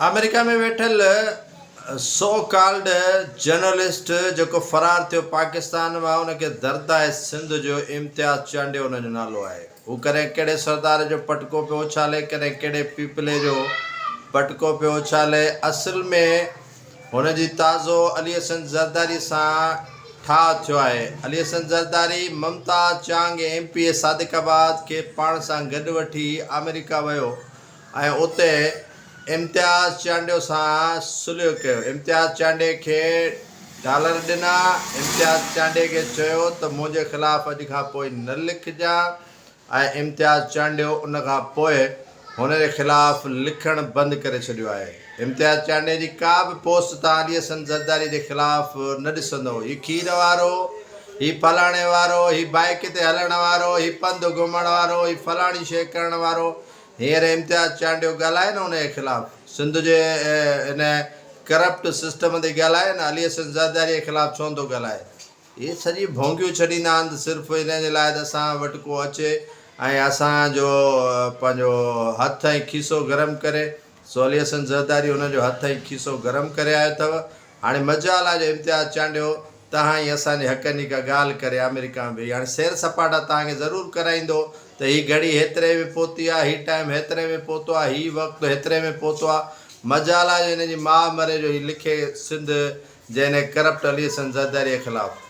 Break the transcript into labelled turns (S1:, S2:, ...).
S1: America में वेठल so called journalist जो फरार थियो पाकिस्तान में उनके दर्द आहे सिंध जो इम्तियाज़ चांडियो उन जो नालो आहे। हू कॾहिं कहिड़े सरदार जो पटको पियो उछाले, कॾहिं कहिड़े पीपले जो पटको पियो उछाले। असल में हुन जी ताज़ो अली हसन ज़रदारी सां ठाह थियो आहे। अली हसन ज़रदारी मुमताज़ चांग MP सादिकाबाद के पाण सां गॾु वठी अमेरिका वियो ऐं उते इम्तियाज़ चांडियो सां सुलह कयो। इम्तियाज़ चांडे खे डॉलर ॾिना। इम्तियाज़ चांडे खे चयो त मुंहिंजे ख़िलाफ़ु अॼु खां पोइ न लिखजांइ ऐं इम्तियाज़ चांडियो उन खां पोइ हुन जे ख़िलाफ़ु लिखणु बंदि करे छॾियो आहे। इम्तियाज़ चांडे जी का बि पोस्ट तव्हां अली हसन ज़रदारी जे ख़िलाफ़ु न ॾिसंदो। हीउ खीर वारो, हीउ फलाणे वारो, हीउ बाइक ते हलण वारो, हीउ पंधु घुमण वारो, हीउ फलाणी शइ करण वारो। हींअर इम्तियाज़ चांडियो ॻाल्हाए न हुन जे ख़िलाफ़ु सिंध जे इन करप्ट सिस्टम ते ॻाल्हाए न, अली हसन ज़रदारी जे ख़िलाफ़ु छो थो ॻाल्हाए। इहे सॼी भोंगियूं छॾींदा आहिनि सिर्फ़ु इन जे लाइ त असां वटि को अचे ऐं असांजो पंहिंजो हथ ऐं खीसो गरम करे। सो अली हसन ज़रदारी हुनजो हथ ऐं खीसो गरम करे आयो अथव। हाणे मजाल आहे जो इम्तियाज़ चांडियो तव्हां ई असांजे हक़नि जी का ॻाल्हि करे अमेरिका में। हाणे सैर सपाटा तव्हांखे ज़रूरु कराईंदो त हीअ घड़ी हेतिरे में पहुती आहे, हीअ टाइम हेतिरे में पहुतो आहे, हीअ वक़्तु हेतिरे में पहुतो आहे। मजाल आहे जो हिन जी माउ मरे जो हीअ लिखे सिंध जंहिं करप्ट अली हसन ज़रदारी जे ख़िलाफ़ु।